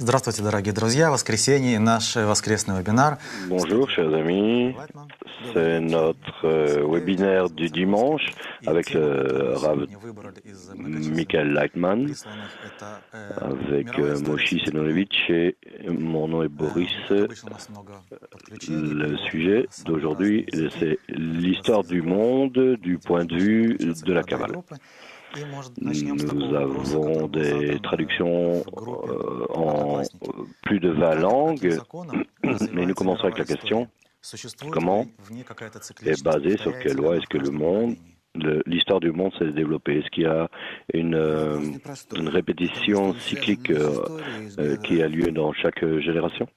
Здравствуйте, дорогие друзья. Воскресенье, наш воскресный вебинар. Bonjour chers amis, c'est notre webinaire du dimanche avec le Rav Michael Leitman, avec Moshi Senonovitch et mon nom est Boris. Le sujet d'aujourd'hui, c'est l'histoire du monde du point de vue de la Kabbale. Nous avons des traductions en plus de 20 langues, mais nous commençons avec la question comment est basé sur quelle loi est-ce que le monde, l'histoire du monde s'est développée? Est-ce qu'il y a une répétition cyclique qui a lieu dans chaque génération?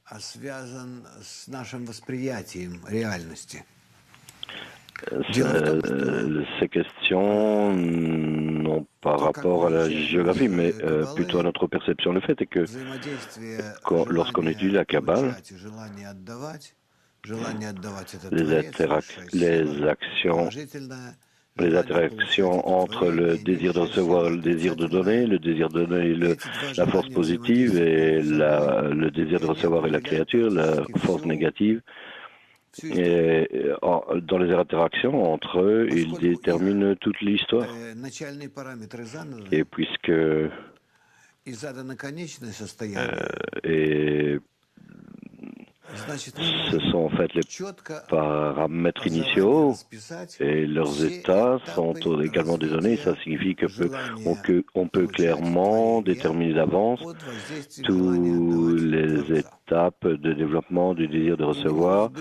Ces questions n'ont pas rapport à la géographie, mais plutôt à notre perception. Le fait est que lorsqu'on étudie la Kabbale, les interactions entre le désir de recevoir et le désir de donner la force positive et le désir de recevoir et la créature, la force négative. Et dans les interactions entre eux, ils déterminent toute l'histoire. Et puisque ce sont en fait les paramètres initiaux et leurs états sont également des données, ça signifie qu'on peut clairement déterminer d'avance toutes les étapes de développement du désir de recevoir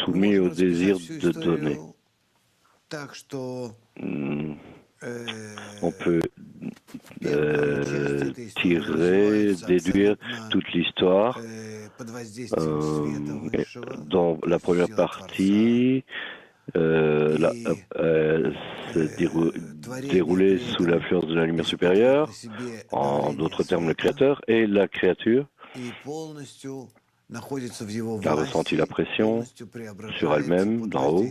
soumis au désir de donner. On peut déduire toute l'histoire. Dans la première partie, s'est déroulée sous l'influence de la lumière supérieure, en d'autres termes le créateur, et la créature a ressenti la pression sur elle-même, d'en haut,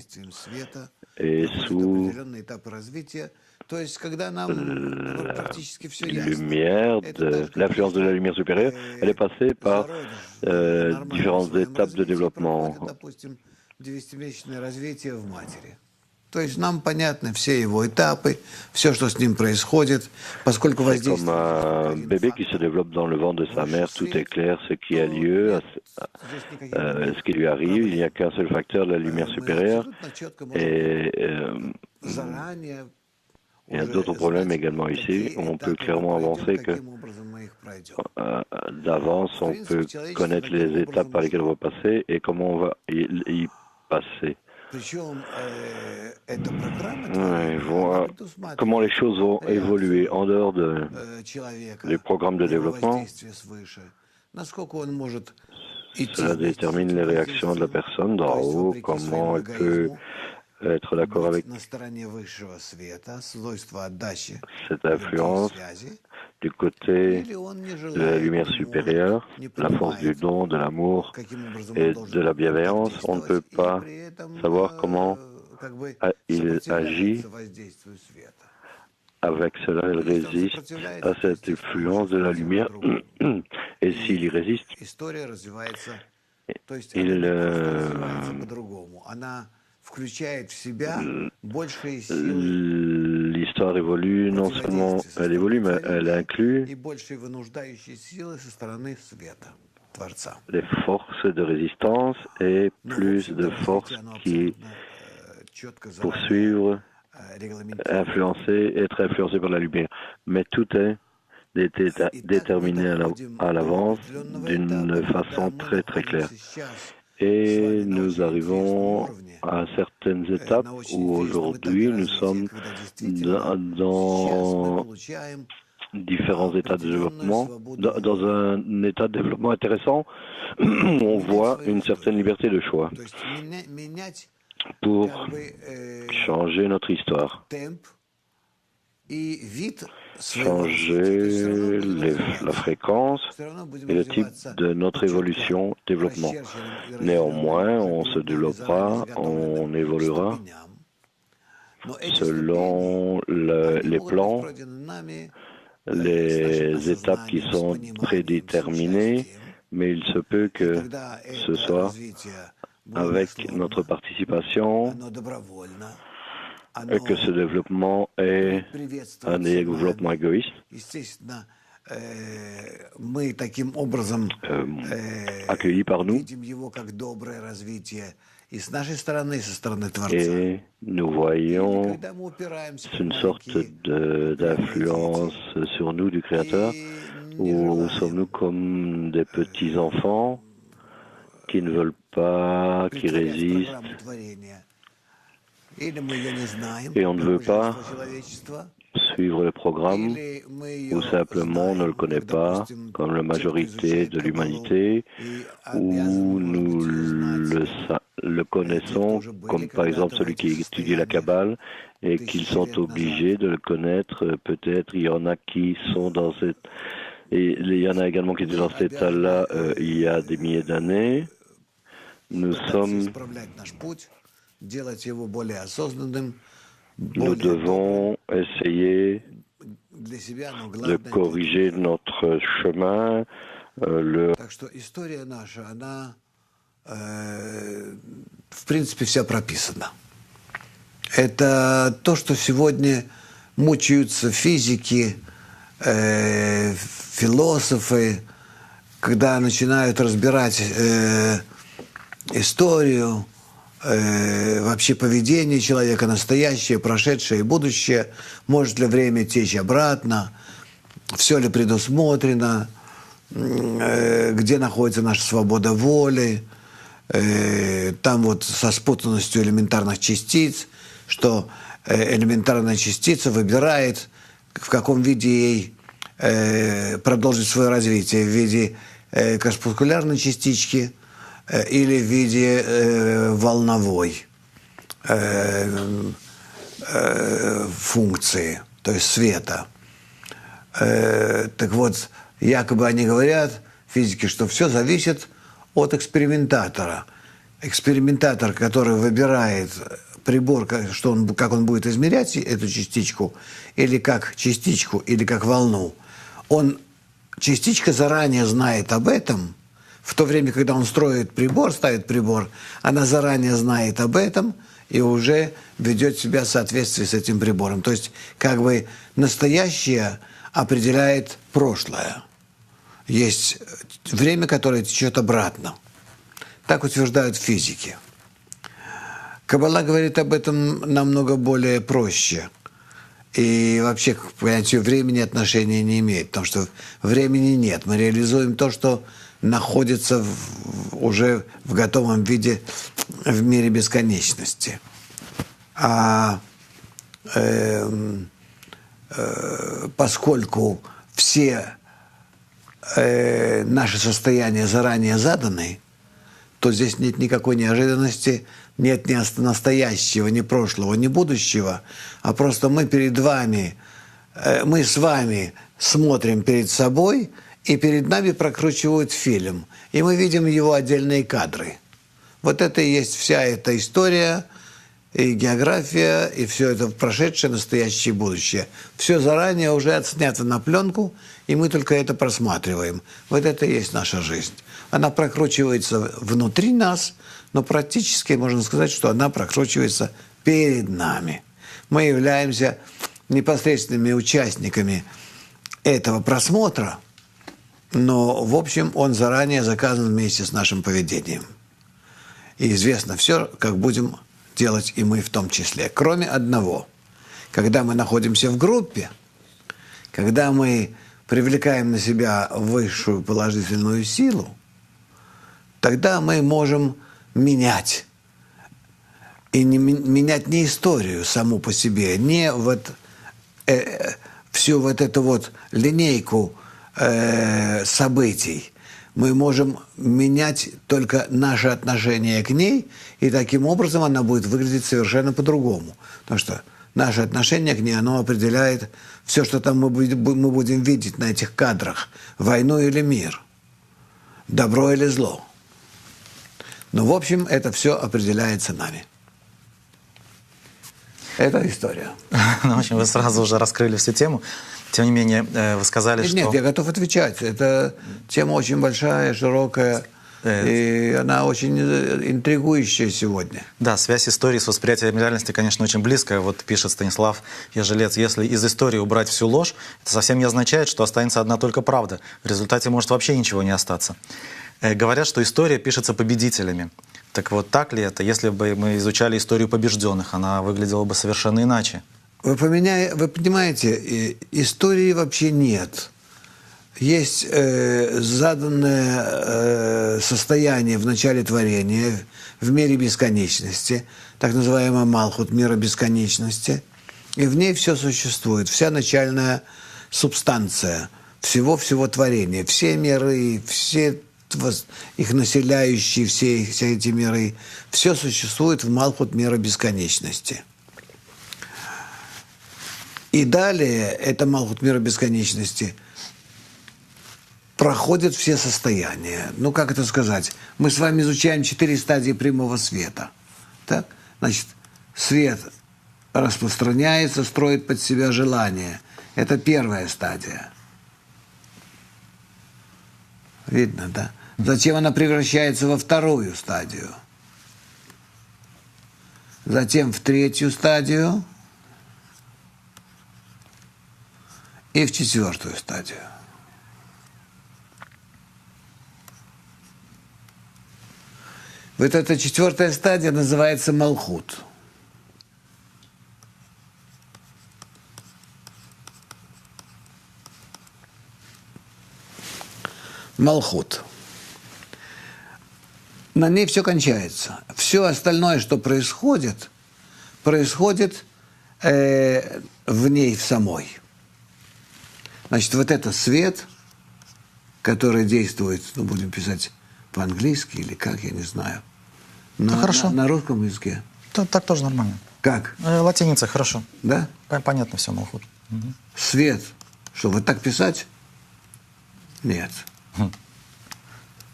et sous l'influence de la lumière supérieure, elle est passée par différentes étapes de développement. C'est comme un bébé qui se développe dans le ventre de sa mère, tout est clair, ce qui a lieu, ce qui lui arrive, il n'y a qu'un seul facteur, la lumière supérieure, et il y a d'autres problèmes également ici. On peut clairement avancer que d'avance, on peut connaître les étapes par lesquelles on va passer et comment on va y passer. Comment les choses vont évoluer en dehors des programmes de développement. Cela détermine les réactions de la personne d'en haut, comment elle peut être d'accord avec cette influence du côté de la lumière supérieure, la force du don, de l'amour et de la bienveillance. On ne peut pas savoir comment il agit. Avec cela, il résiste à cette influence de la lumière et s'il y résiste, l'histoire évolue, non seulement elle évolue, mais elle inclut les forces de résistance et plus de forces qui poursuivent, être influencées par la lumière. Mais tout est déterminé à l'avance d'une façon très très claire. Et nous arrivons à certaines étapes où aujourd'hui nous sommes dans différents états de développement. Dans un état de développement intéressant, on voit une certaine liberté de choix pour changer notre histoire, changer la fréquence et le type de notre évolution, développement. Néanmoins, on se développera, on évoluera selon les plans, les étapes qui sont prédéterminées, mais il se peut que ce soit avec notre participation et que ce développement est un développement égoïste. Accueilli par nous et nous voyons une sorte d'influence sur nous du Créateur où sommes-nous comme des petits enfants qui ne veulent pas, qui résistent et on ne veut pas suivre le programme ou simplement on ne le connaît pas comme la majorité de l'humanité ou nous le connaissons comme par exemple celui qui étudie la Kabbale et qu'ils sont obligés de le connaître. Peut-être il y en a qui sont dans cette... Et il y en a également qui étaient dans cet état-là il y a des milliers d'années. Nous devons essayer de corriger notre chemin. В принципе, вся прописана. Это то, что сегодня мучаются физики, философы, когда начинают разбирать историю, вообще поведение человека, настоящее, прошедшее и будущее, может ли время течь обратно, все ли предусмотрено, где находится наша свобода воли, там вот со спутанностью элементарных частиц, что элементарная частица выбирает, в каком виде ей продолжить свое развитие, в виде корпускулярной частички или в виде волновой функции, то есть света. Так вот, якобы они говорят, физики, что все зависит от экспериментатора. Экспериментатор, который выбирает прибор, как он будет измерять эту частичку, или как частичку, или как волну, частичка заранее знает об этом, в то время, когда он ставит прибор, она заранее знает об этом и уже ведет себя в соответствии с этим прибором. То есть, как бы настоящее определяет прошлое. Есть время, которое течет обратно. Так утверждают физики. Каббала говорит об этом намного более проще. И вообще к понятию времени отношения не имеет, потому что времени нет. Мы реализуем то, что находится уже в готовом виде в мире бесконечности. Поскольку все наши состояния заранее заданы, то здесь нет никакой неожиданности, нет ни настоящего, ни прошлого, ни будущего, а просто мы с вами смотрим перед собой, и перед нами прокручивают фильм, и мы видим его отдельные кадры. Вот это и есть вся эта история, и география, и все это прошедшее, настоящее и будущее. Все заранее уже отснято на пленку, и мы только это просматриваем. Вот это и есть наша жизнь. Она прокручивается внутри нас, но практически можно сказать, что она прокручивается перед нами. Мы являемся непосредственными участниками этого просмотра, но, в общем, он заранее заказан вместе с нашим поведением. И известно все, как будем делать и мы в том числе. Кроме одного. Когда мы находимся в группе, когда мы привлекаем на себя высшую положительную силу, тогда мы можем менять. И менять не историю саму по себе, не всю вот эту вот линейку событий. Мы можем менять только наше отношение к ней, и таким образом она будет выглядеть совершенно по-другому. Потому что наше отношение к ней, оно определяет все, что там мы будем видеть на этих кадрах. Войну или мир, добро или зло. Но, в общем, это все определяется нами. Это история. Ну, в общем, вы сразу уже раскрыли всю тему. Тем не менее, вы сказали, Нет, что... нет, я готов отвечать. Это тема очень большая, широкая, и она очень интригующая сегодня. Да, связь истории с восприятием реальности, конечно, очень близкая. Вот пишет Станислав Ежелец, если из истории убрать всю ложь, это совсем не означает, что останется одна только правда. В результате может вообще ничего не остаться. Говорят, что история пишется победителями. Так вот, так ли это? Если бы мы изучали историю побежденных, она выглядела бы совершенно иначе. Вы понимаете, истории вообще нет. Есть заданное состояние в начале творения, в мире бесконечности, так называемая Малхут, мира бесконечности, и в ней все существует, вся начальная субстанция всего творения, все миры, все их населяющие, все эти миры, все существует в Малхут мира бесконечности. И далее это Малхут мира бесконечности проходят все состояния. Ну, как это сказать? Мы с вами изучаем 4 стадии прямого света. Так? Значит, свет распространяется, строит под себя желание. Это первая стадия. Видно, да? Затем она превращается во вторую стадию. Затем в третью стадию. И в четвертую стадию. Вот эта четвертая стадия называется Малхут. Малхут. На ней все кончается. Все остальное, что происходит, происходит в ней в самой. Значит, вот это свет, который действует, ну, будем писать по-английски или как, я не знаю. Хорошо. На русском языке. Так тоже нормально. Как? Латиница, хорошо. Да? Понятно все, Малхут. Свет. Что, вот так писать? Нет.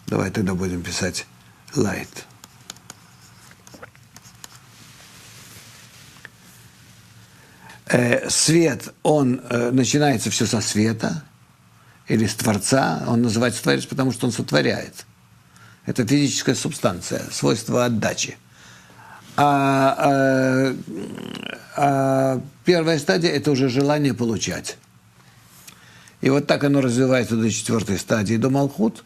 Давай тогда будем писать light. Свет, он начинается все со света или с Творца. Он называется Творец, потому что он сотворяет. Это физическая субстанция, свойство отдачи. А первая стадия – это уже желание получать. И вот так оно развивается до четвертой стадии, до Малхут.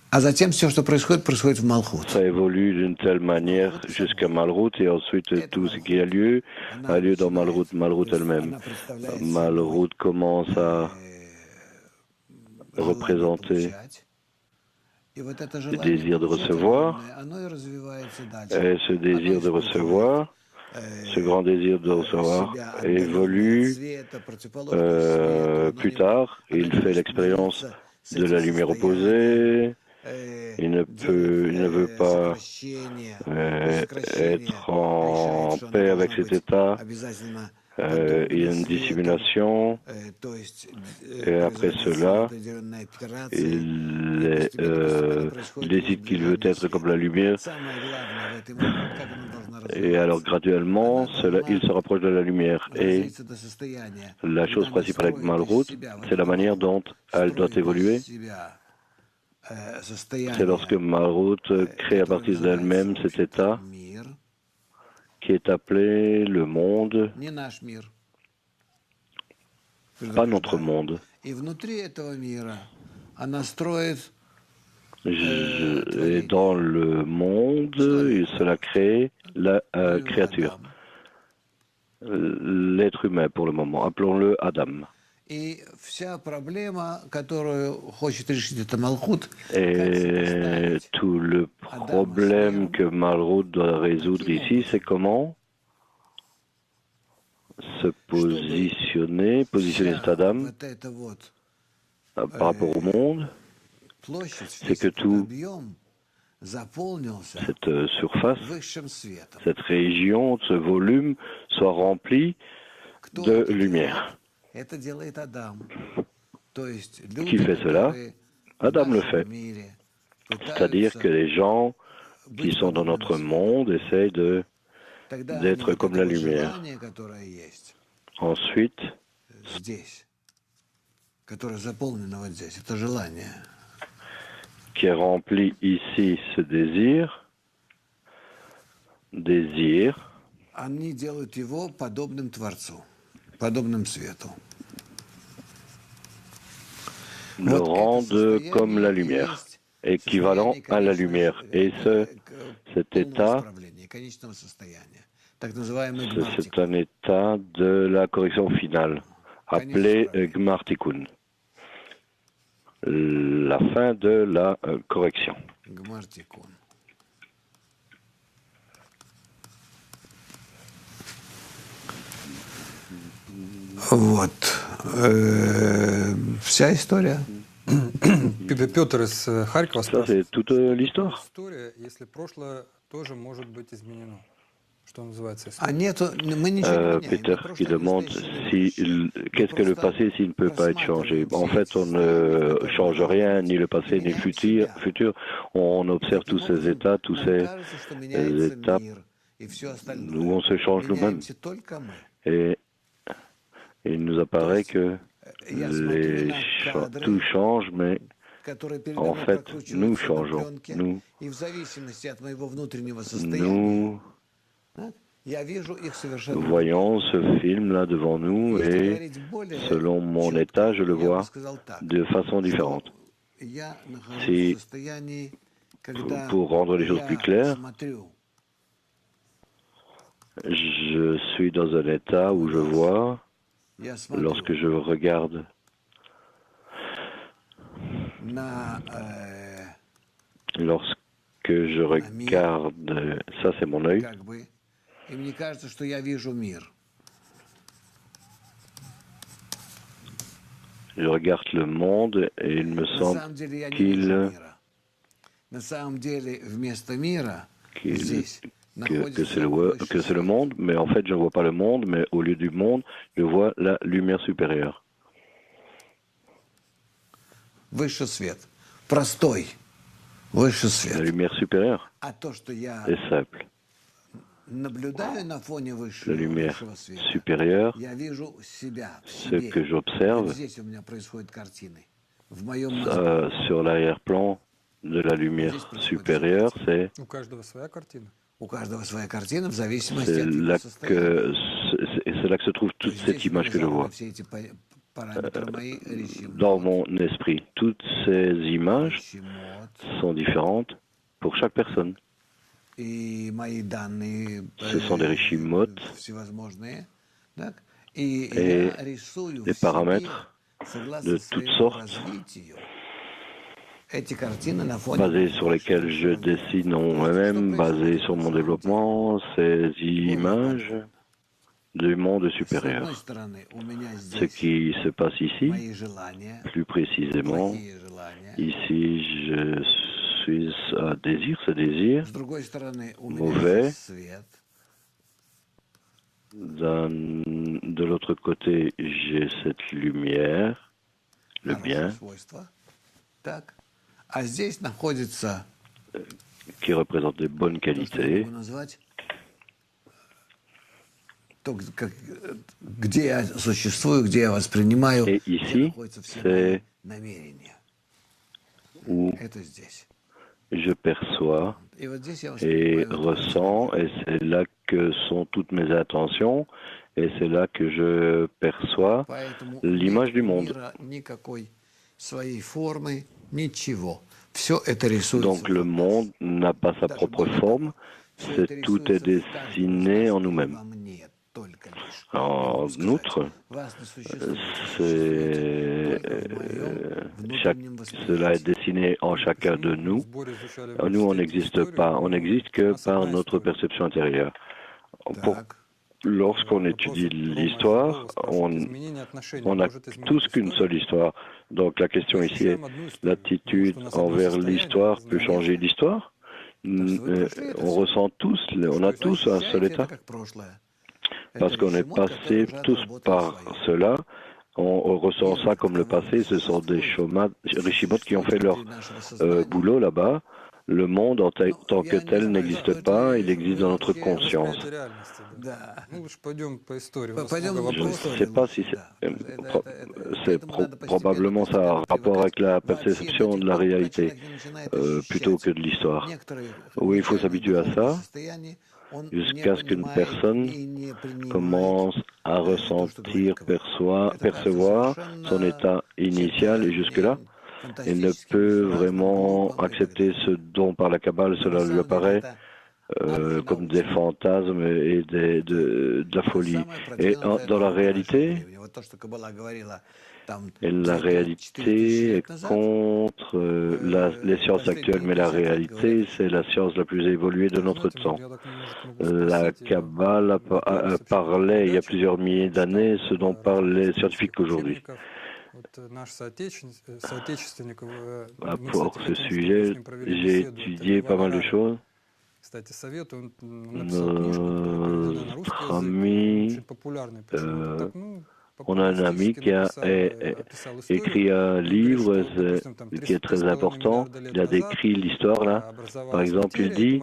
А затем все, что происходит, происходит в Малхут. Ça évolue d'une telle manière jusqu'à Malrout et ensuite tout ce qui a lieu dans Malrout, Malrout elle-même. Malrout commence à représenter le désir de recevoir et ce désir de recevoir, ce grand désir de recevoir évolue plus tard. Il fait l'expérience de la lumière opposée. Il ne veut pas être en paix avec cet état. Il y a une dissimulation. Et après cela, il décide qu'il veut être comme la lumière. Et alors graduellement, il se rapproche de la lumière. Et la chose principale avec Malrout, c'est la manière dont elle doit évoluer. C'est lorsque Malrout crée à partir d'elle-même cet état qui est appelé le monde, pas notre monde. Et dans le monde, cela crée la créature, l'être humain pour le moment, appelons-le Adam. И вся проблема, которую хочет решить это Малхут, et tout le problème que Malrout doit résoudre ici, c'est comment se positionner cet Adam par rapport au monde. C'est que tout cette surface, cette région, ce volume soit rempli de lumière. Qui fait cela? Adam le fait. C'est-à-dire que les gens qui sont dans notre monde essayent de d'être comme la lumière. Ensuite, qui est rempli ici ce désir, они делают его подобным Творцу, подобным свету. le rendent comme la lumière, équivalent à la lumière. Et cet état, c'est un état de la correction finale, appelé Gmar Tikkun, la fin de la correction. Вот. Вся история. Петр из Харькова Ça, спрашивает. c'est toute l'histoire. История, если прошлое тоже может быть изменено. Что называется А история? нету, мы ничего не меняем. Peter qui demande qu'est-ce que le passé s'il ne peut pas être changé. En fait, on ne change rien, ni le passé ni le futur. On observe tous ces états, tous ces étapes où on se change nous-mêmes. Et il nous apparaît que tout change, mais en fait, nous changeons. Nous voyons ce film-là devant nous et selon mon état, je le vois de façon différente. Si, pour rendre les choses plus claires, je suis dans un état où je vois, lorsque je regarde ça c'est mon œil, je regarde le monde et il me semble que c'est le monde, mais en fait je ne vois pas le monde, mais au lieu du monde, je vois la lumière supérieure. La lumière supérieure est simple. La lumière supérieure, ce que j'observe sur l'arrière-plan de la lumière supérieure, c'est là que se trouve toute cette image que je vois. Dans mon esprit, toutes ces images sont différentes pour chaque personne. Ce sont des rishimot et des paramètres de toutes sortes basés sur lesquels je dessine moi-même, basés sur mon développement, ces images du monde supérieur. Ce qui se passe ici, plus précisément, ici je suis à désir, ce désir mauvais. De l'autre côté, j'ai cette lumière, le bien, qui représente des bonnes qualités. Et ici, c'est où je perçois et ressens, et c'est là que sont toutes mes intentions, et c'est là que je perçois l'image du monde. Donc le monde n'a pas sa propre forme, tout est dessiné en nous-mêmes. En outre, cela est dessiné en chacun de nous. Nous, on n'existe pas, on n'existe que par notre perception intérieure. Lorsqu'on étudie l'histoire, on n'a tous qu'une seule histoire. Donc la question ici est, l'attitude envers l'histoire peut changer l'histoire? On ressent tous, on a tous un seul état. Parce qu'on est passé tous par cela, on ressent ça comme le passé, ce sont des rishimot qui ont fait leur boulot là-bas, Le monde en tant que tel n'existe pas, il existe dans notre conscience. Je ne sais pas si probablement ça a un rapport avec la perception de la réalité plutôt que de l'histoire. Oui, il faut s'habituer à ça jusqu'à ce qu'une personne commence à ressentir, percevoir son état initial et jusque-là, il ne peut vraiment accepter ce dont par la Kabbale cela lui apparaît comme des fantasmes et de la folie. Et dans la réalité, est contre les sciences actuelles, mais la réalité, c'est la science la plus évoluée de notre temps. La Kabbale parlait il y a plusieurs milliers d'années ce dont parlent les scientifiques aujourd'hui. Pour ce sujet, j'ai étudié pas mal de choses. Notre ami, on a un ami qui a écrit un livre qui est très important. Il a décrit l'histoire là. Par exemple, il dit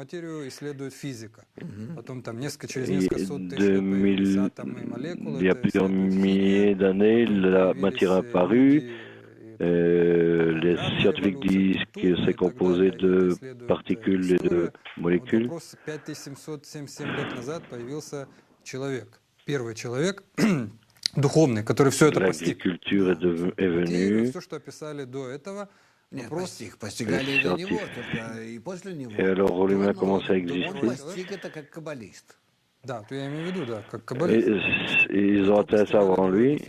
il y a plusieurs milliers d'années, la matière a apparu. Les scientifiques disent que c'est composé de particules et de molécules. L'agriculture est venue. Et alors l'humain a commencé à exister. Et ils ont atteint ça avant lui.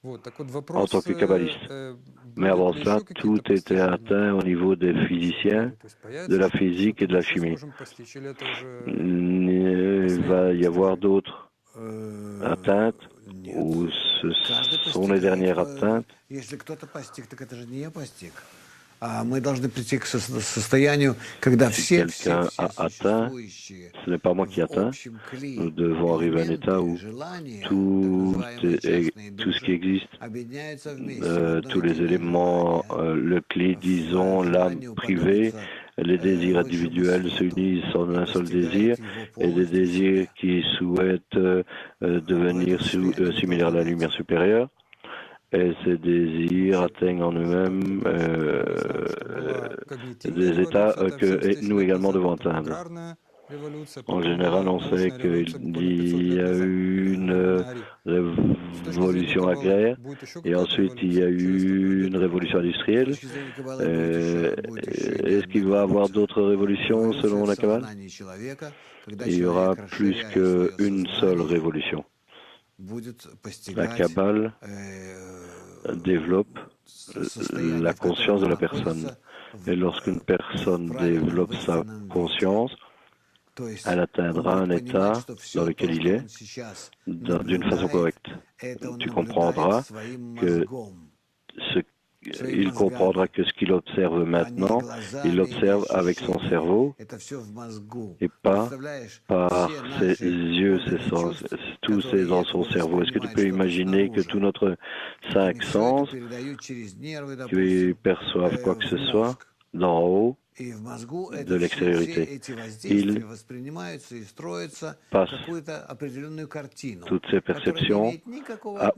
En tant que kabbaliste. Mais avant cela, tout était atteint au niveau des physiciens, de la physique et de la chimie. Il va y avoir d'autres atteintes, ou ce sont les dernières atteintes. Si quelqu'un a atteint, ce n'est pas moi qui atteins. Nous devons arriver à un état où tout ce qui existe, tous les éléments, le clé, disons, l'âme privée, les désirs individuels s'unissent en un seul désir, et des désirs qui souhaitent devenir similaires à la lumière supérieure. Et ces désirs atteignent en eux-mêmes des états que nous également devons atteindre. En général, on sait qu'il y a eu une révolution agraire et ensuite il y a eu une révolution industrielle. Est-ce qu'il va y avoir d'autres révolutions selon la Kabbale? Il y aura plus qu'une seule révolution. La Kabbale développe la conscience de la personne. Et lorsqu'une personne développe sa conscience, elle atteindra un état dans lequel il est d'une façon correcte. Tu comprendras que il comprendra que ce qu'il observe maintenant, il l'observe avec son cerveau et pas par ses yeux, ses sens. Tout c'est dans son cerveau. Est-ce que tu peux imaginer que tous notre cinq sens qui perçoivent quoi que ce soit d'en haut, de l'extériorité, il passe toutes ces perceptions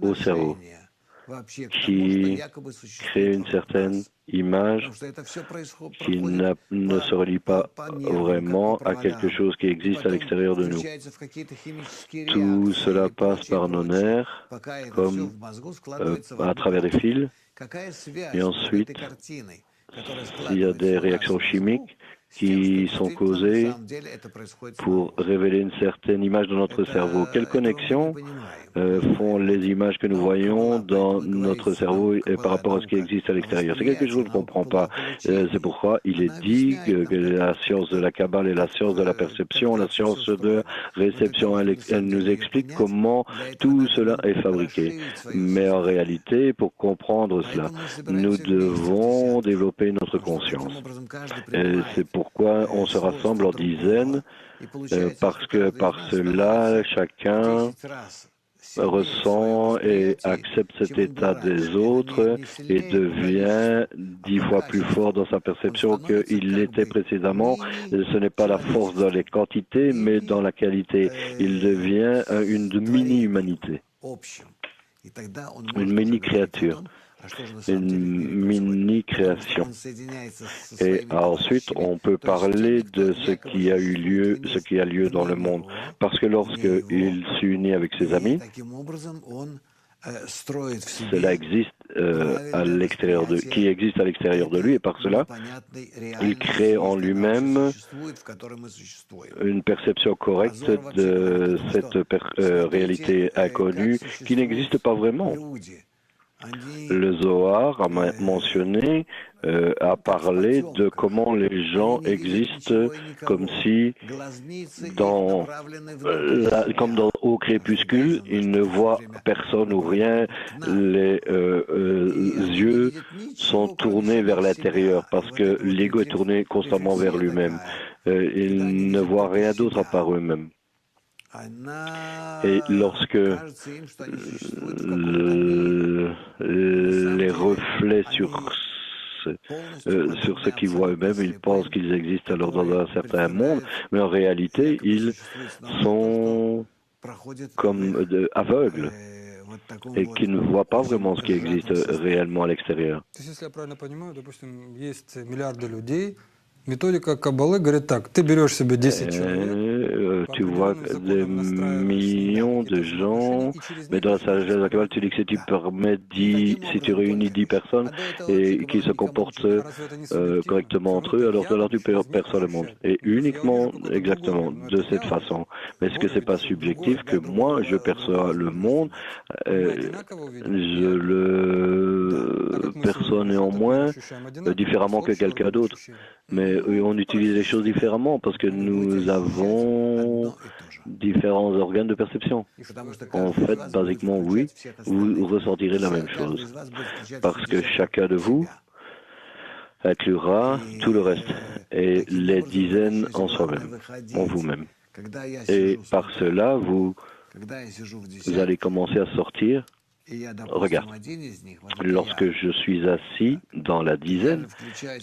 au cerveau, qui crée une certaine image qui ne se relie pas vraiment à quelque chose qui existe à l'extérieur de nous. Tout cela passe par nos nerfs, comme à travers des fils, et ensuite, il y a des réactions chimiques qui sont causées pour révéler une certaine image de notre cerveau. Quelles connexions font les images que nous voyons dans notre cerveau et par rapport à ce qui existe à l'extérieur? C'est quelque chose que je ne comprends pas. C'est pourquoi il est dit que la science de la Kabbale est la science de la perception, la science de réception. Elle nous explique comment tout cela est fabriqué. Mais en réalité, pour comprendre cela, nous devons développer notre conscience. C'est pourquoi on se rassemble en dizaines, parce que par cela, chacun ressent et accepte cet état des autres et devient 10 fois plus fort dans sa perception qu'il l'était précédemment. Ce n'est pas la force dans les quantités, mais dans la qualité. Il devient une mini-humanité, une mini-créature, une mini-création. Et ensuite, on peut parler de ce qui a eu lieu, ce qui a lieu dans le monde. Parce que lorsqu'il s'unit avec ses amis, cela existe à l'extérieur qui existe à l'extérieur de lui, et par cela, il crée en lui-même une perception correcte de cette réalité inconnue qui n'existe pas vraiment. Le Zohar a mentionné, a parlé de comment les gens existent comme si, comme au crépuscule, ils ne voient personne ou rien, les yeux sont tournés vers l'intérieur parce que l'ego est tourné constamment vers lui-même. Ils ne voient rien d'autre à part eux-mêmes. Et lorsque les reflets sur ce qu'ils voient eux-mêmes, ils pensent qu'ils existent alors dans un certain monde, mais en réalité, ils sont comme aveugles et qui ne voient pas vraiment ce qui existe réellement à l'extérieur. Méthодика Каббалы говорит так, ты берешь себе 10 человек, tu vois des millions de gens, mais dans la sagesse de la Kabbale, tu dis que si tu permets si tu réunis 10 personnes et qui se comportent correctement entre eux, alors tu perçois le monde. Et uniquement, exactement, de cette façon. Mais est-ce que c'est pas subjectif que moi, je perçois le monde, je le perçois néanmoins différemment que quelqu'un d'autre. Mais on utilise les choses différemment parce que nous avons différents organes de perception. En fait, basiquement, oui, vous ressentirez la même chose. Parce que chacun de vous inclura tout le reste et les dizaines en soi-même, en vous-même. Et par cela, vous allez commencer à sortir. Regarde, lorsque je suis assis dans la dizaine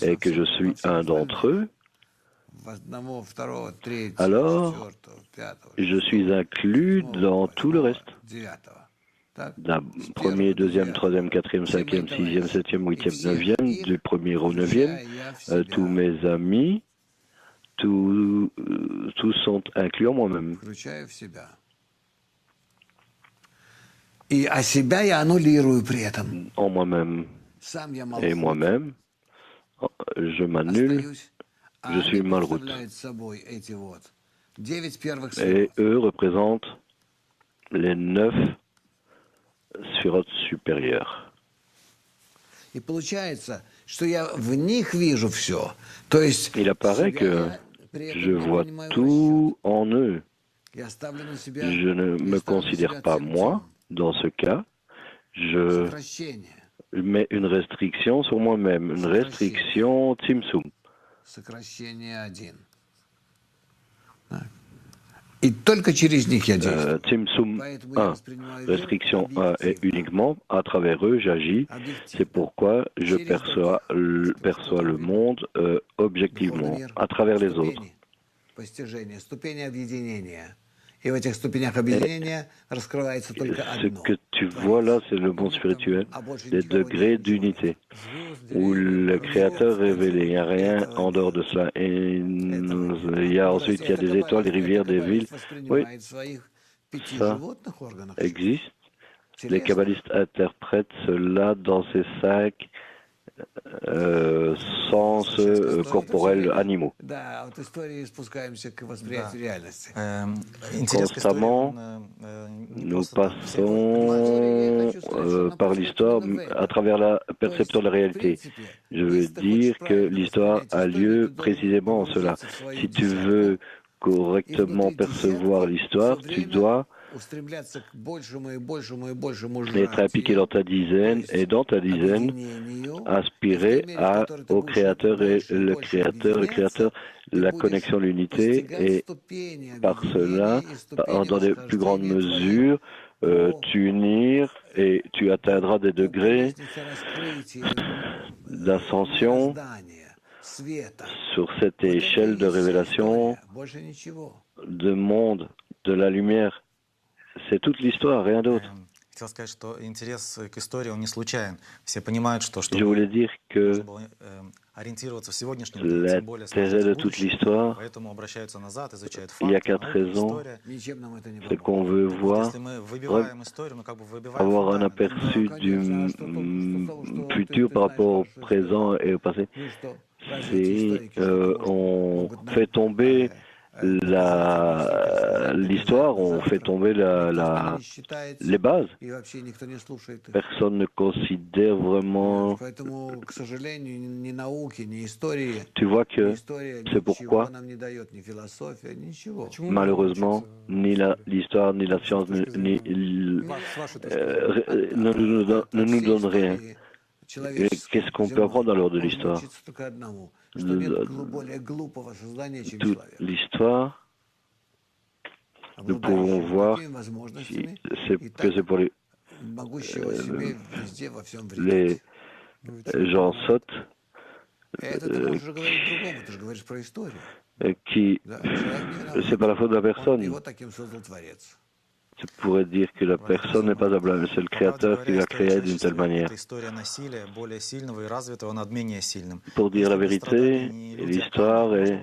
et que je suis un d'entre eux, alors je suis inclus dans tout le reste. Premier, deuxième, troisième, quatrième, cinquième, sixième, septième, huitième, neuvième, du premier au neuvième, tous mes amis, tous sont inclus en moi-même. En moi-même. Et moi-même, je m'annule, je suis Malrout. Et eux représentent les 9 sphirotes supérieures. Il apparaît que je vois tout en eux. Je ne me considère pas moi. Dans ce cas, je mets une restriction sur moi-même, une restriction Tzimtzum. Tzimtzum 1, restriction 1, et uniquement à travers eux j'agis. C'est pourquoi je perçois le monde objectivement, à travers les autres. Ce que tu vois là, c'est le monde spirituel, les degrés d'unité, où le Créateur est révélé. Il n'y a rien en dehors de cela. Et ensuite, il y a des étoiles, des rivières, des villes. Oui, ça existe. Les kabbalistes interprètent cela dans ces 5 sens corporels animaux. Constamment, nous passons par l'histoire à travers la perception de la réalité. Je veux dire que l'histoire a lieu précisément en cela. Si tu veux correctement percevoir l'histoire, tu dois être impliqué dans ta dizaine et dans ta dizaine aspirer au Créateur et le Créateur, la connexion, l'unité et par cela, dans des plus grandes mesures, t'unir et tu atteindras des degrés d'ascension sur cette échelle de révélation de monde, de la lumière. C'est toute l'histoire, rien d'autre. Хотел сказать, что интерес к истории, он не случайен. Все понимают, что Je voulais dire que нужно было ориентироваться в сегодняшнем дне, тем более l'intérêt de toute l'histoire, поэтому обращаются назад, изучают il y a факты, 4 raisons. история. C'est qu'on veut voir, Если мы выбиваем историю, мы как бы выбиваем avoir un фундамент. aperçu du futur par rapport au présent et au passé. C'est on fait tomber l'histoire, on fait tomber les bases. Personne ne considère vraiment. Tu vois que c'est pourquoi, malheureusement, ni l'histoire, ni la science, ne nous donnent rien. Et qu'est-ce qu'on peut apprendre alors de l'histoire? Toute l'histoire, nous pouvons voir que c'est pour les gens sottes qui c'est pas la faute de la personne. Tu pourrais dire que la personne n'est pas à blâmer, c'est le créateur qui l'a créé d'une telle manière. Pour dire la vérité, l'histoire est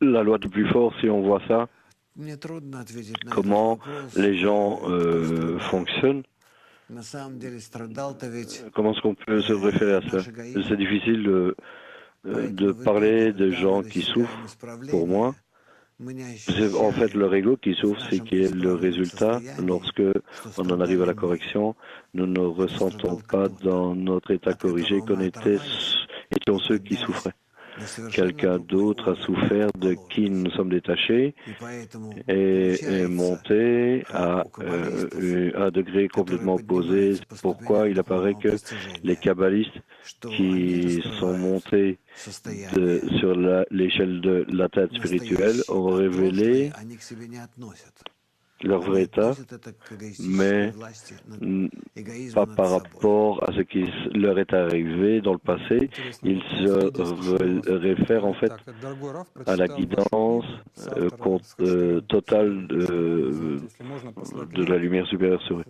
la loi du plus fort, si on voit ça, comment les gens fonctionnent. Comment est-ce qu'on peut se référer à ça? C'est difficile de parler de gens qui souffrent, pour moi. C'est en fait leur ego qui souffre, c'est qui est le résultat. Lorsque on en arrive à la correction, nous ne ressentons pas dans notre état corrigé qu'on étions ceux qui souffraient. Quelqu'un d'autre a souffert de qui nous sommes détachés et est monté à un degré complètement opposé. C'est pourquoi il apparaît que les kabbalistes qui sont montés sur l'échelle de la tête spirituelle ont révélé leur vrai état, mais pas par rapport à ce qui leur est arrivé dans le passé. Ils se réfèrent en fait à la guidance totale de la lumière supérieure sur eux.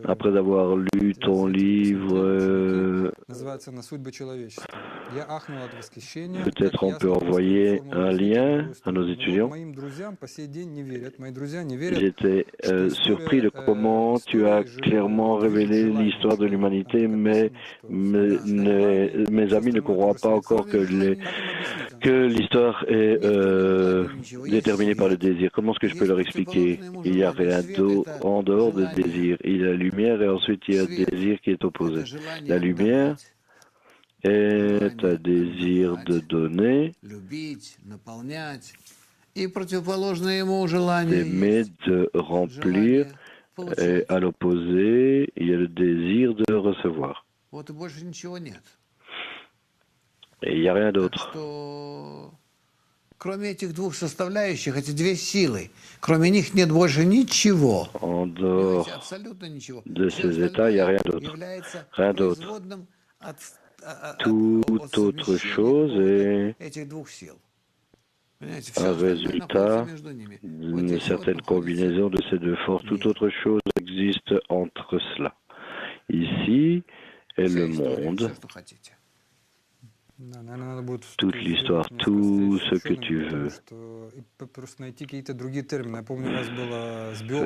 Après avoir lu ton livre, peut-être on peut envoyer un lien à nos étudiants. J'étais surpris de comment tu as clairement révélé l'histoire de l'humanité, mais mes amis ne croient pas encore que l'histoire est déterminée par le désir. Comment est-ce que je peux leur expliquer? Il n'y a rien d'autre en dehors du désir. Il y a la lumière et ensuite il y a le désir qui est opposé. La lumière est un désir de donner, d'aimer, de remplir, et à l'opposé, il y a le désir de recevoir. Et il n'y a rien d'autre. En dehors de ces états, il n'y a rien d'autre. Rien d'autre. Toute autre chose est un résultat d'une certaine combinaison de ces deux forces. Toute autre chose existe entre cela. Ici est le monde, toute l'histoire, tout ce que tu veux.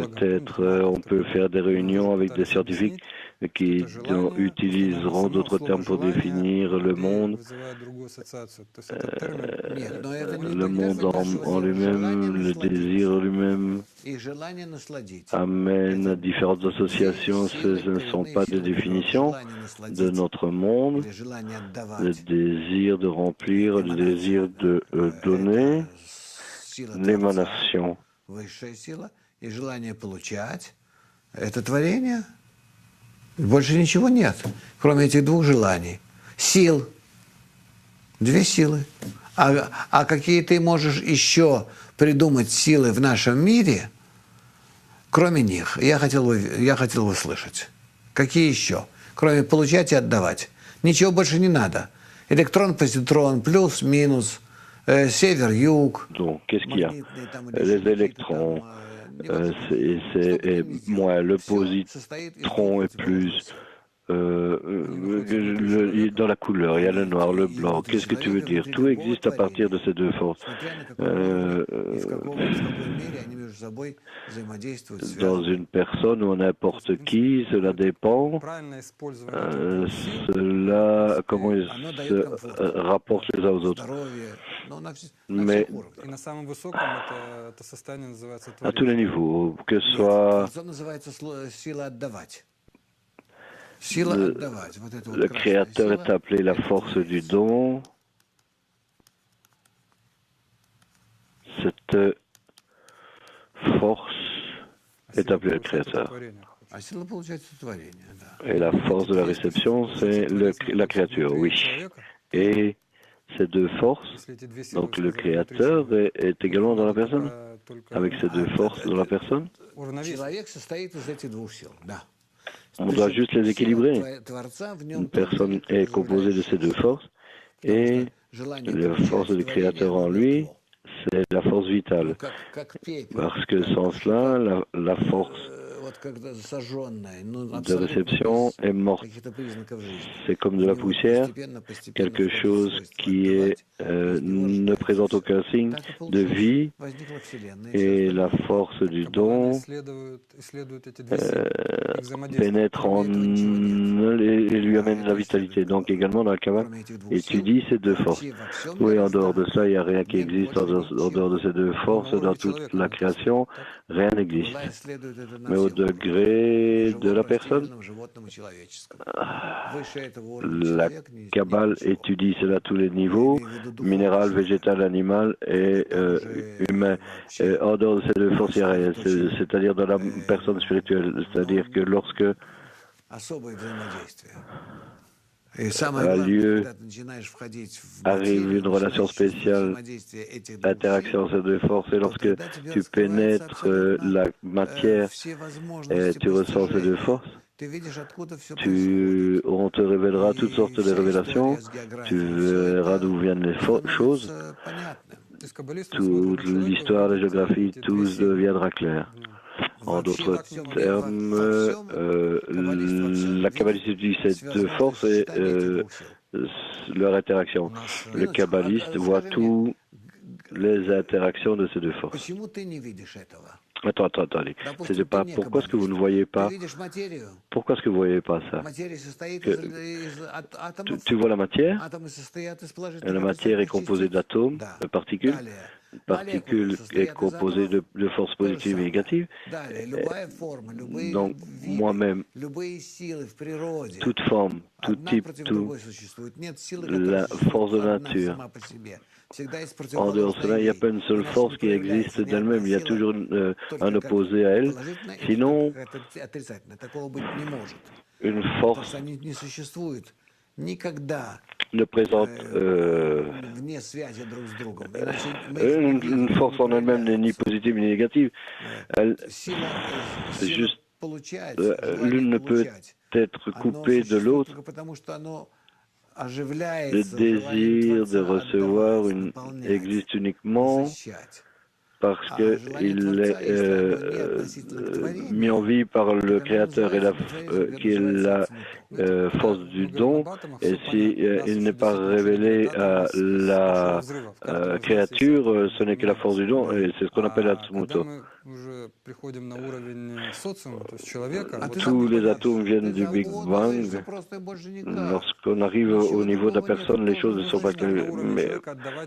Peut-être on peut faire des réunions avec des scientifiques qui utiliseront d'autres termes pour définir le monde. Le monde en lui-même, le désir lui-même amène différentes associations. Ce ne sont pas des définitions de notre monde. Le désir de remplir, le désir de donner, l'émanation. Больше ничего нет, кроме этих двух желаний. Сил. Две силы. А какие ты можешь еще придумать силы в нашем мире, кроме них? Я хотел бы услышать. Какие еще? Кроме получать и отдавать. Ничего больше не надо. Электрон, позитрон, плюс, минус, север, юг. Donc, qu'est-ce qu'il y a? Les électrons, moins le positron est plus dans la couleur, il y a le noir, le blanc. Qu'est-ce que tu veux dire? Tout existe à partir de ces deux forces. Dans une personne ou n'importe qui, cela dépend. Comment ils se rapportent les uns aux autres. Mais à tous les niveaux, que ce soit le Créateur est appelé la force du don. Cette force est appelée le Créateur. Et la force de la réception, c'est la créature, oui. Et ces deux forces, donc le Créateur est également dans la personne, avec ces deux forces dans la personne. On doit juste les équilibrer. Une personne est composée de ces deux forces et la force du Créateur en lui, c'est la force vitale. Parce que sans cela, la force de réception est morte. C'est comme de la poussière, quelque chose qui ne présente aucun signe de vie, et la force du don pénètre en elle et lui amène la vitalité. Donc également dans la Kabbale, étudie ces deux forces. Oui, en dehors de ça, il n'y a rien qui existe. En dehors de ces deux forces, dans toute la création, rien n'existe. Mais au degré de la personne, la Kabbale étudie cela à tous les niveaux, minéral, végétal, animal et humain. Et en dehors de ces deux forces, il n'y a rien. C'est-à-dire dans la personne spirituelle. C'est-à-dire que lorsque arrive une relation spéciale, interaction entre ces deux forces, et lorsque tu pénètres la matière et tu ressens ces deux forces, on te révélera toutes sortes de révélations, tu verras d'où viennent les choses, toute l'histoire, la géographie, tout deviendra clair. En d'autres termes, la kabbaliste étudie ces deux forces et leur interaction. Le kabbaliste voit toutes les interactions de ces deux forces. Attendez. C'est pas, pourquoi est-ce que vous ne voyez pas? Pourquoi est-ce que vous ne voyez pas ça? Tu vois la matière? Et la matière est composée d'atomes, de particules. Une particule est composée de forces positives et négatives. Donc, moi-même, toute forme, tout type, la force de la nature. En dehors de cela, il n'y a pas une seule force qui existe d'elle-même. Il y a toujours un opposé à elle. Sinon, une force ne présente une force en elle-même n'est ni positive ni négative. C'est juste l'une ne peut être coupée de l'autre. Le désir de recevoir existe uniquement parce qu'il est mis en vie par le Créateur qui est la force du don, et si il n'est pas révélé à la créature, ce n'est que la force du don, et c'est ce qu'on appelle Atzmuto. Tous les atomes viennent du Big Bang. Lorsqu'on arrive au niveau de la personne, les choses ne sont pas claires. Mais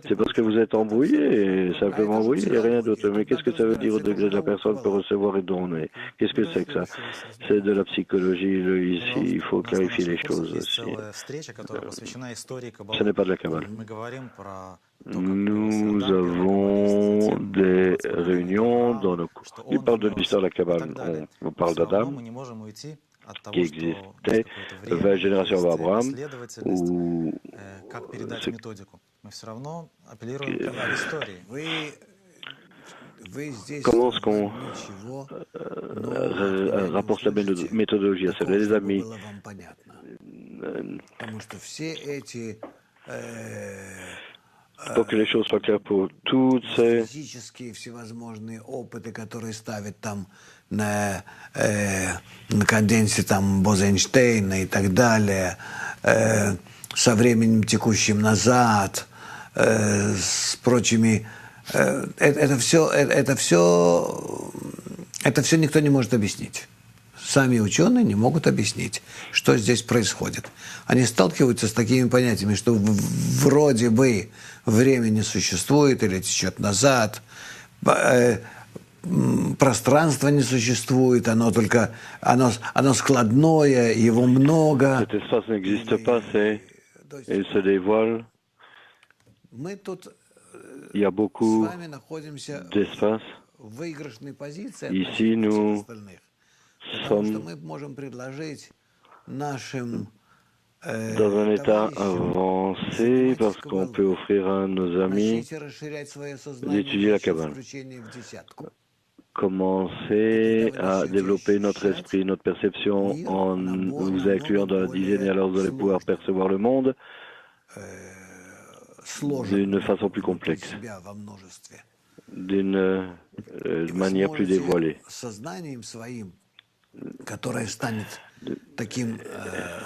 c'est parce que vous êtes embrouillé, simplement embrouillé, il n'y a rien d'autre. Mais qu'est-ce que ça veut dire au degré de la personne pour recevoir et donner? Qu'est-ce que c'est que ça? C'est de la psychologie, ici, il faut clarifier les choses aussi. Ce n'est pas de la Kabbale. Nous avons des réunions dans nos cours. Il parle de l'histoire de la Kabbale. On parle d'Adam, qui existait 20 générations avant Abraham, ou Comment est-ce qu'on rapporte la méthodologie à cela, les amis? Pour que les choses soient claires pour toutes ces всевозможные опыты, которые ставят там на конденсе там Боза-Эйнштейна и так далее, со временем текущим назад, с прочими, это все никто не может объяснить. Сами ученые не могут объяснить, что здесь происходит. Они сталкиваются с такими понятиями, что вроде бы время не существует или течет назад, пространство не существует, оно складное, его много. Cet espace n'existe pas, il se dévoile. Мы тут Il y a beaucoup с вами находимся d'espace. в выигрышной позиции Ici, относительно всех nous остальных. Потому что sommes мы можем предложить нашим dans un état avancé parce qu'on peut offrir à nos amis начните расширять свое сознание d'étudier la за счет Kabbale. включения в десятку. Commencer à développer notre esprit, notre perception en vous incluant dans la dizaine et alors vous allez pouvoir percevoir le monde d'une façon plus complexe, Себя во множестве. d'une manière plus dévoilée. Сознанием своим, которое станет таким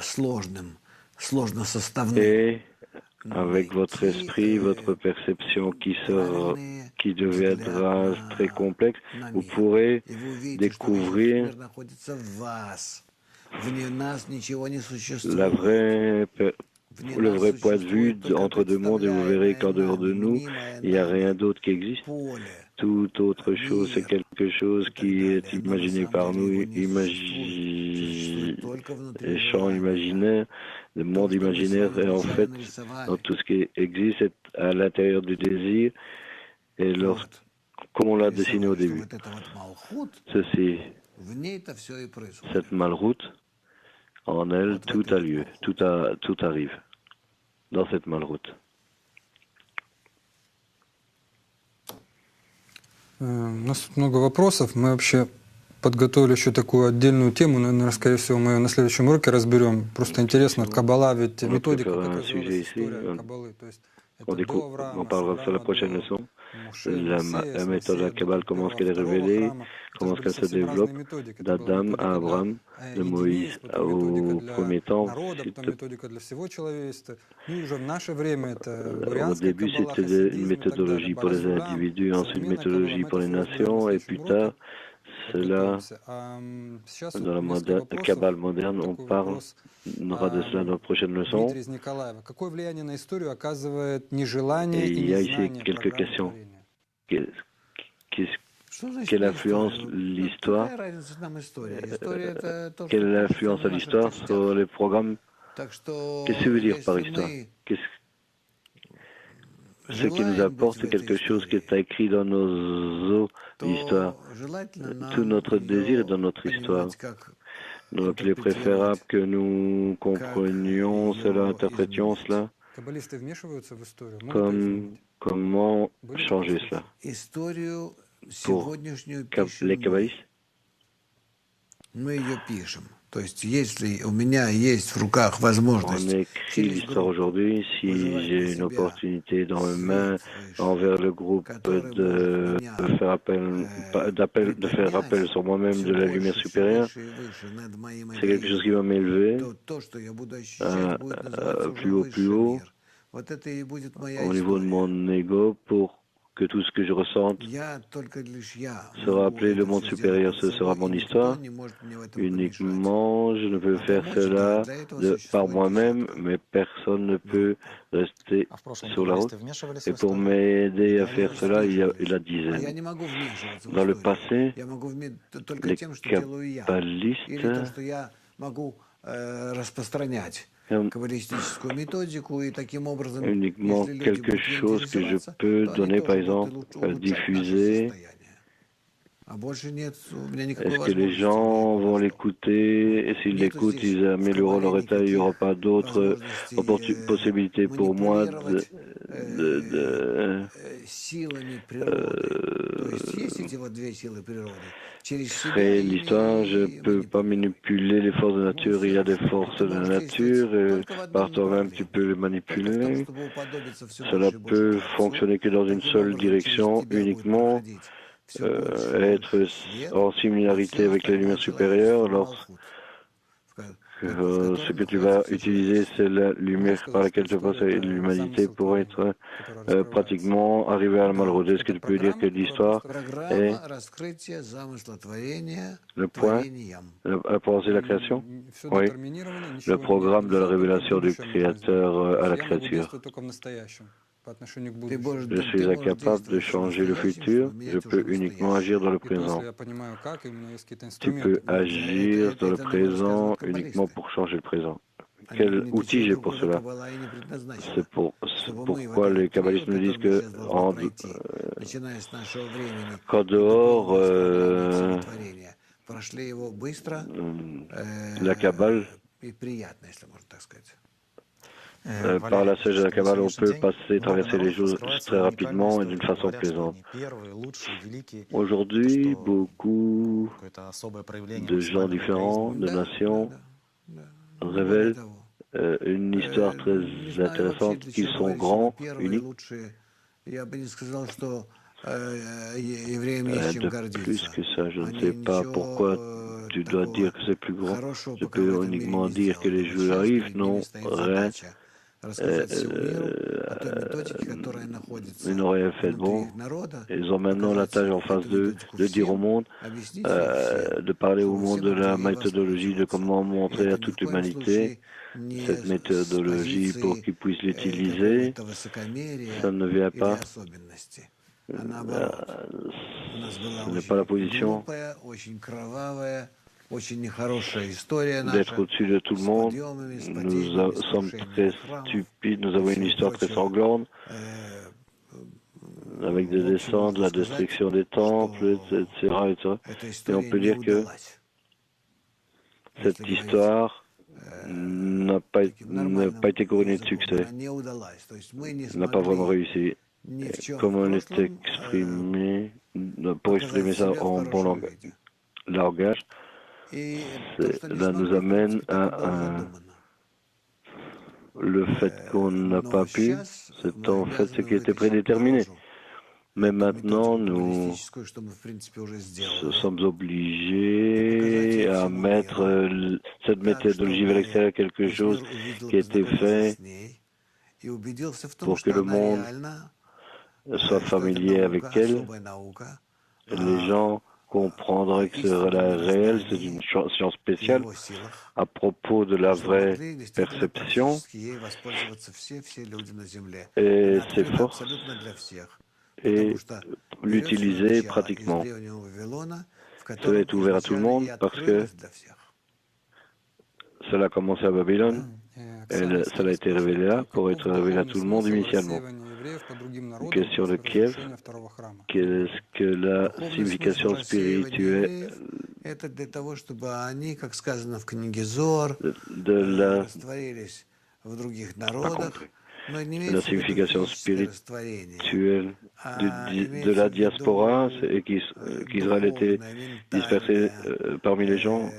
сложным, сложносоставным. Et avec votre esprit, votre perception qui deviendra très complexe, vous pourrez découvrir le vrai point de vue entre deux mondes et vous verrez qu'en dehors de nous, il n'y a rien d'autre qui existe. Toute autre chose, c'est quelque chose qui est imaginé par nous, les champs imaginaires, le monde imaginaire, et en fait, dans tout ce qui existe, est à l'intérieur du désir, et comme on l'a dessiné au début. Ceci, cette malroute, en elle, tout a lieu, tout arrive dans cette malroute. У нас тут много вопросов. Мы вообще подготовили еще такую отдельную тему. Наверное, скорее всего, мы ее на следующем уроке разберем. Просто интересно, Каббала, ведь методика, как развивалась история Каббалы. То есть это до Авраама, On parlera sur la prochaine leçon. La méthode de la Kabbale, comment est-ce qu'elle est révélée, comment est-ce qu'elle se développe, d'Adam à Abraham, de Moïse au premier temps. Au début, c'était une méthodologie pour les individus, ensuite une méthodologie pour les nations, et plus tard, cela, dans la Kabbale moderne, on parlera de cela dans la prochaine leçon. Et il y a ici quelques questions. Quelle influence l'histoire, quelle est l'influence de l'histoire sur les programmes? Qu'est-ce que ça veut dire par histoire? Ce qui nous apporte, c'est quelque chose qui est écrit dans nos histoires. Tout notre désir est dans notre histoire. Donc il est préférable que nous comprenions cela, interprétions cela. Comment changer cela? Pour les kabbalistes, То есть, если у меня есть в руках возможность... On écrit l'histoire aujourd'hui. Si j'ai une opportunité dans mes mains envers le groupe de faire appel sur moi-même de la lumière supérieure, c'est quelque chose qui va m'élever plus haut, au niveau de mon ego, pour que tout ce que je ressente sera appelé le monde supérieur, ce sera mon histoire. Uniquement, je ne peux faire cela par moi-même, mais personne ne peut rester sur la route. Et pour m'aider à faire cela, il y a la dizaine. Dans le passé, les kabbalistes uniquement quelque chose que je peux donner, par exemple, diffuser. Est-ce que les gens vont l'écouter? Et s'ils l'écoutent, ils amélioreront leur état. Il n'y aura pas d'autres possibilités pour moi créer l'histoire, je ne peux pas manipuler les forces de nature. Il y a des forces de la nature et par toi-même tu peux les manipuler. Cela peut fonctionner que dans une seule direction, uniquement être en similarité avec la lumière supérieure. Ce que tu vas utiliser, c'est la lumière par laquelle tu passes et l'humanité pour être pratiquement arrivé à la Malrode. Est-ce que tu peux dire que l'histoire est le point, la pensée de la création? Oui, le programme de la révélation du Créateur à la créature. Je suis incapable de changer le futur, je peux uniquement agir dans le présent. Tu peux agir dans le présent uniquement pour changer le présent. Quel outil j'ai pour cela? C'est pourquoi les kabbalistes nous disent que qu'en dehors, la Kabbale, par la sagesse de la Kabbale, on peut traverser les choses très rapidement et d'une façon plaisante. Aujourd'hui, beaucoup de gens différents, de nations, révèlent une histoire très intéressante, qu'ils sont grands, uniques. De plus que ça, je ne sais pas pourquoi tu dois dire que c'est plus grand. Je peux uniquement dire que les Juifs arrivent, non, rien. Ils n'ont rien fait de bon. Ils ont maintenant la tâche en face d'eux de dire au monde, de parler au monde de la méthodologie, de comment montrer à toute l'humanité cette méthodologie pour qu'ils puissent l'utiliser. Ça ne vient pas. Ce n'est pas la position d'être au-dessus de tout le monde. Nous sommes très stupides, nous avons une histoire très sanglante, avec des descentes, la destruction des temples, etc. Et on peut dire que cette histoire n'a pas été couronnée de succès, n'a pas vraiment réussi. Comment on est exprimé, pour exprimer ça en bon langage, cela nous amène à le fait qu'on n'a pas pu, c'est en fait ce qui était prédéterminé. Mais maintenant, nous sommes obligés à mettre cette méthodologie vers l'extérieur, quelque chose qui a été fait pour que le monde soit familier avec elle. Les gens comprendraient que c'est réel, c'est une science spéciale à propos de la vraie perception et ses forces et l'utiliser pratiquement. Cela est ouvert à tout le monde parce que cela a commencé à Babylone. Cela a été révélé là pour être révélé à tout le monde initialement. Une question de Kiev. Qu'est-ce que la signification spirituelle de la signification spirituelle de la diaspora et qu'Israël était dispersé parmi les gens,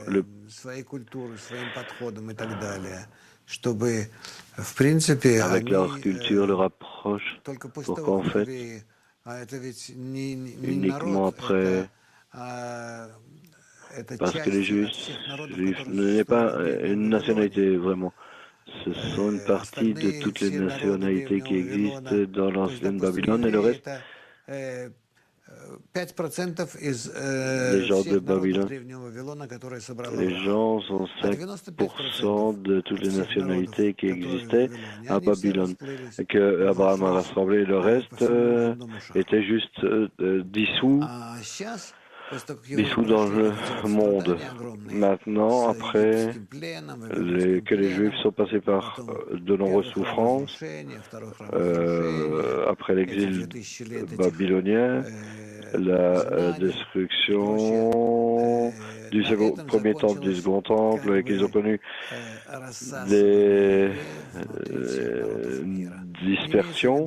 avec leur culture, leur approche, pour qu'en fait, uniquement après, parce que les Juifs n'est pas une nationalité vraiment. Ce sont une partie de toutes les nationalités qui existent dans l'ancienne Babylone et le reste, les gens de Babylone, les gens sont 5% de toutes les nationalités qui existaient à Babylone, et que Abraham a rassemblé, le reste était juste dissous dans le monde. Maintenant, après que les Juifs sont passés par de nombreuses souffrances, après l'exil babylonien, la destruction du premier temple, du second temple, et qu'ils ont connu des dispersions,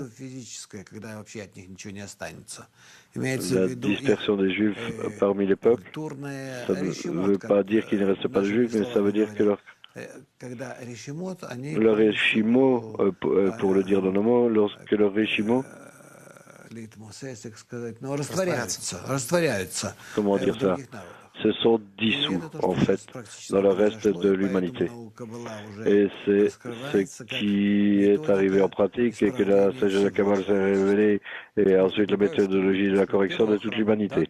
la dispersion des Juifs parmi les peuples. Ça ne veut pas dire qu'il ne reste pas de Juifs, mais ça veut dire que leur Réchimo, pour le dire dans nos mots, lorsque leur Réchimo, comment dire ça, se sont dissous, en fait, dans le reste de l'humanité. Et c'est ce qui est arrivé en pratique et que la sagesse de la Kabbale s'est révélée, et ensuite la méthodologie de la correction de toute l'humanité.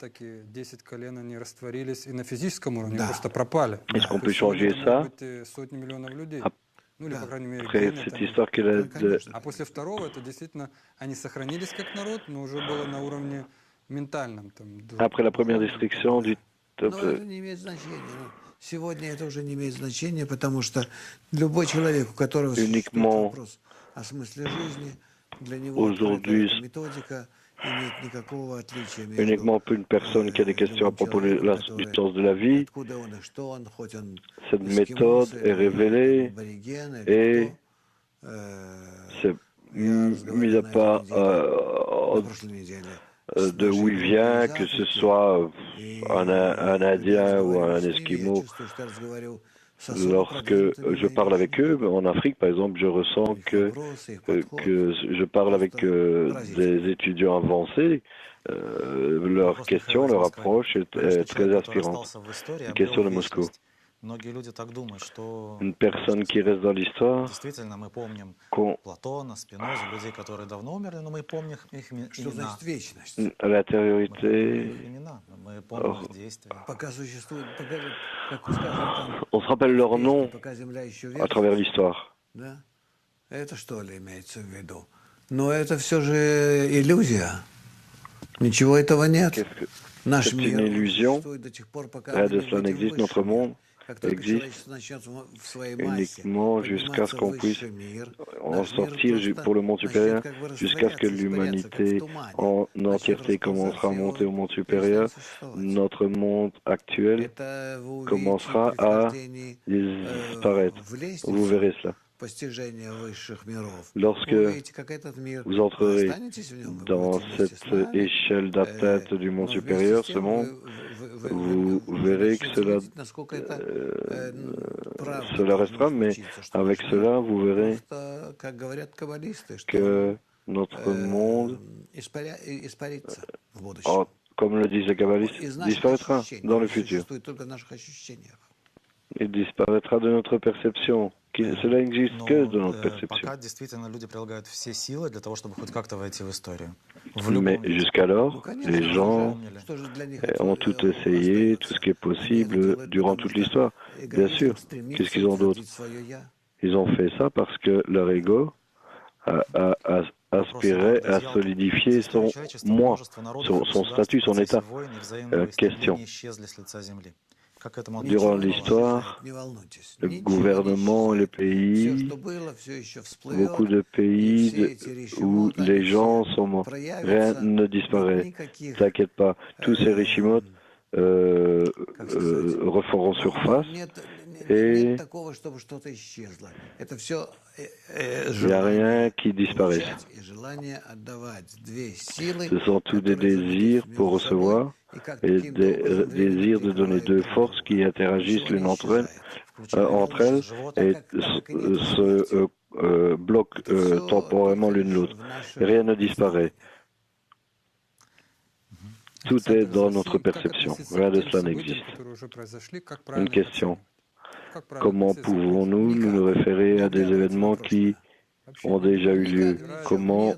Est-ce qu'on peut changer ça après cette histoire qu'il a de... Après la première destruction du temple. Uniquement aujourd'hui, uniquement pour une personne qui a des questions à propos du sens de la vie, cette méthode est révélée et c'est mis à part de où il vient, que ce soit un Indien ou un Esquimau. Lorsque je parle avec eux, en Afrique par exemple, je ressens que je parle avec des étudiants avancés. Leur question, leur approche est très inspirante. Une question de Moscou. Une personne qui reste dans l'histoire, l'intériorité, on se rappelle leur nom à travers l'histoire. C'est une illusion. Rien de cela n'existe. Notre monde existe uniquement jusqu'à ce qu'on puisse en sortir pour le monde supérieur, jusqu'à ce que l'humanité en entièreté commencera à monter au monde supérieur. Notre monde actuel commencera à disparaître. Vous verrez cela. Lorsque vous entrerez dans cette échelle d'atteinte du monde supérieur, ce monde, vous verrez que cela restera, mais avec cela, vous verrez que notre monde, comme le disent les kabbalistes, disparaîtra dans le futur. Il disparaîtra de notre perception. Cela n'existe que de notre perception. Mais jusqu'alors, les gens ont tout essayé, tout ce qui est possible, durant toute l'histoire. Bien sûr, qu'est-ce qu'ils ont d'autre? Ils ont fait ça parce que leur ego aspirait à solidifier son moi, son statut, son état. Question. Durant l'histoire, le gouvernement, les pays, beaucoup de pays où les gens sont morts, rien ne disparaît. T'inquiète pas, tous ces Rishimot referont surface et il n'y a rien qui disparaisse. Ce sont tous des désirs pour recevoir et des désirs de donner deux forces qui interagissent l'une entre elles et se bloquent temporairement l'une l'autre. Rien ne disparaît. Tout est dans notre perception. Rien de cela n'existe. Une question. Comment pouvons-nous nous référer à des événements qui ont déjà eu lieu? Comment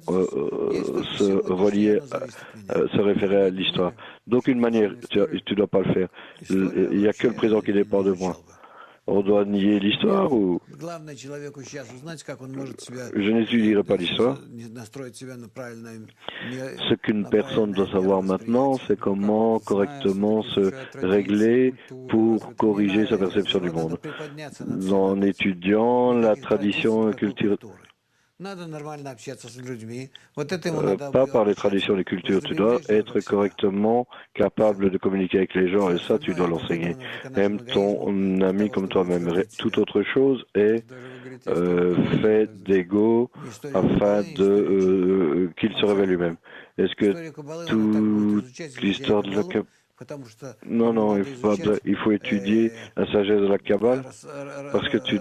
se référer à l'histoire? D'aucune manière, tu ne dois pas le faire. Il n'y a que le présent qui dépend de moi. On doit nier l'histoire ou... Je n'étudierai pas l'histoire. Ce qu'une personne doit savoir maintenant, c'est comment correctement se régler pour corriger sa perception du monde. En étudiant la tradition et culture pas par les traditions des cultures. Tu dois être correctement capable de communiquer avec les gens et ça, tu dois l'enseigner. Aime ton ami comme toi-même. Toute autre chose est fait d'ego afin de qu'il se révèle lui-même. Est-ce que toute l'histoire de la Kabbale... Non, non, il faut étudier la sagesse de la Kabbale parce que tu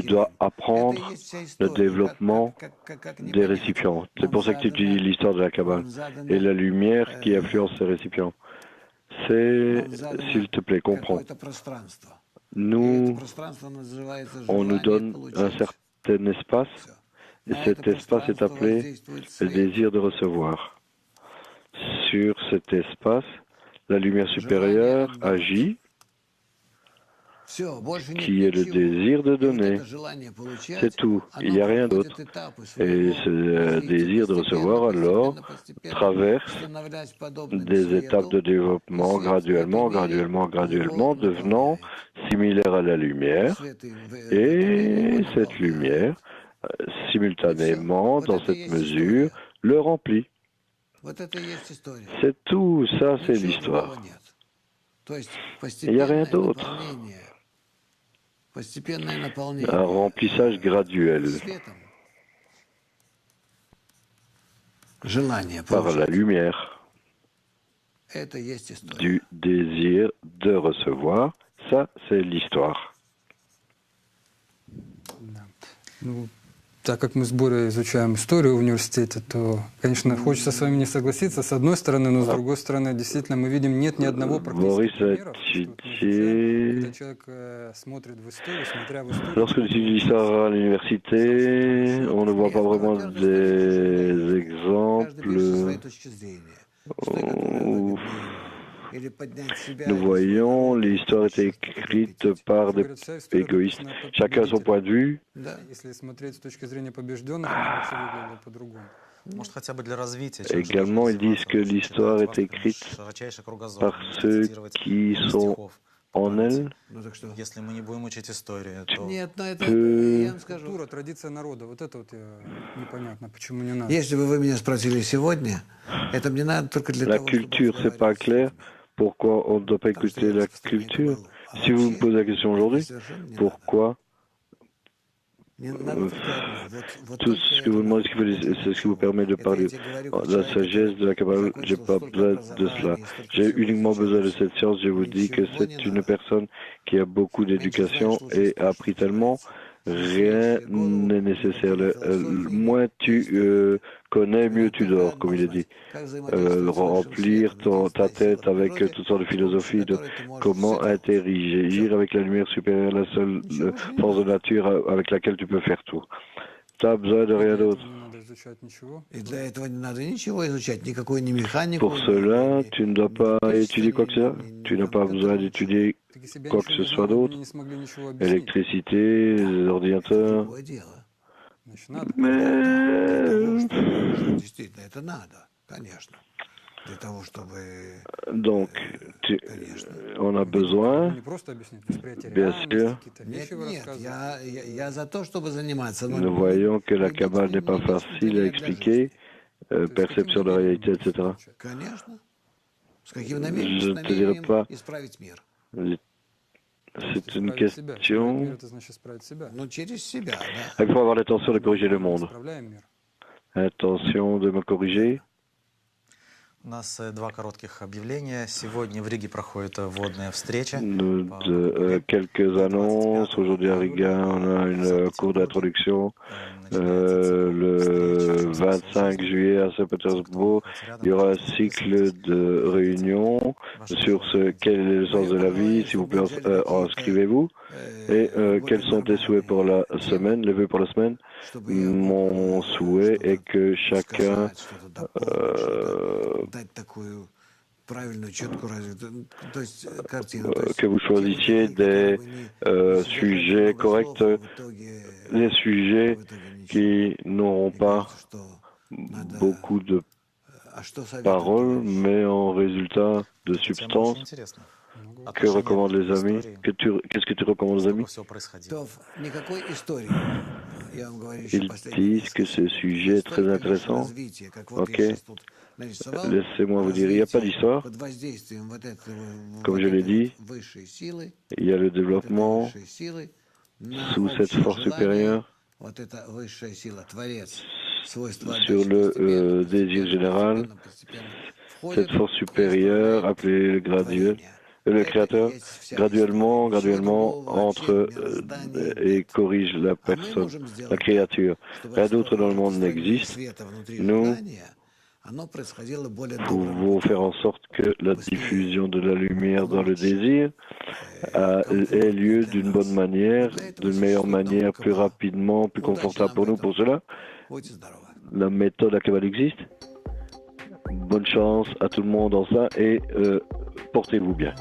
dois apprendre le développement des récipients. C'est pour ça que tu étudies l'histoire de la Kabbale et la lumière qui influence ces récipients. C'est, s'il te plaît, comprends. On nous donne un certain espace et cet espace est appelé le désir de recevoir. Sur cet espace, la lumière supérieure agit, qui est le désir de donner. C'est tout, il n'y a rien d'autre. Et ce désir de recevoir, alors, traverse des étapes de développement graduellement, devenant similaire à la lumière. Et cette lumière, simultanément, dans cette mesure, le remplit. C'est tout, ça c'est l'histoire. Il n'y a rien d'autre. Un remplissage graduel par la lumière du désir de recevoir. Ça, c'est l'histoire. Так как мы с Борей изучаем историю в университете, то, конечно, хочется с вами не согласиться, с одной стороны, но с другой стороны, действительно, мы видим, нет ни одного практического примера, когда человек смотрит в историю, смотря в историю... Lorsque tu étudies l'histoire à l'université, on ne voit pas vraiment des exemples où nous voyons l'histoire est écrite par des égoïstes. Chacun a son point de vue. Également, ils disent que l'histoire est écrite par ceux qui sont en elle. La culture, c'est pas clair. Pourquoi on ne doit pas écouter la culture? Si vous me posez la question aujourd'hui, pourquoi tout ce que vous demandez, c'est ce qui vous permet de parler de la sagesse de la Kabbale. J'ai pas besoin de cela. J'ai uniquement besoin de cette science. Je vous dis que c'est une personne qui a beaucoup d'éducation et a appris tellement. Rien n'est nécessaire. Moins tu connais, mieux tu dors, comme il est dit. Remplir ta tête avec toutes sortes de philosophies de comment interagir avec la lumière supérieure, la seule force de nature avec laquelle tu peux faire tout. Tu n'as besoin de rien d'autre. Pour cela, tu ne dois pas étudier quoi que ce soit. Tu n'as pas besoin d'étudier quoi que ce soit d'autre. Électricité, les ordinateurs. Mais... Donc, on a besoin, bien sûr. Nous voyons que la Kabbale n'est pas facile à expliquer, perception de la réalité, etc. Je ne te dirai pas. C'est une question. Il faut avoir l'intention de corriger le monde. Intention de me corriger. У нас два коротких объявления. Сегодня в Риге проходит вводная встреча. Quelques annonces. Aujourd'hui à Riga, on a une cours d'introduction. Le 25 juillet à Saint-Pétersbourg, il y aura un cycle de réunions sur quel est le sens de la vie. S'il vous plaît, inscrivez-vous. Et quels sont tes souhaits pour la semaine, les vœux pour la semaine? Mon souhait est que chacun que vous choisissiez des sujets corrects, des sujets qui n'auront pas beaucoup de paroles, mais en résultat de substance. Que recommandent les amis? Qu'est-ce que tu recommandes aux amis? Ils disent que ce sujet est très intéressant. Ok. Laissez-moi vous dire, il n'y a pas d'histoire. Comme je l'ai dit, il y a le développement sous cette force supérieure, sur le désir général, cette force supérieure, appelée le créateur, graduellement entre et corrige la personne, la créature. Rien d'autre dans le monde n'existe. Nous pouvons faire en sorte que la diffusion de la lumière dans le désir ait lieu d'une bonne manière, d'une meilleure manière, plus rapidement, plus confortable pour nous. Pour cela, la méthode à laquelle existe. Bonne chance à tout le monde dans ça et portez-vous bien.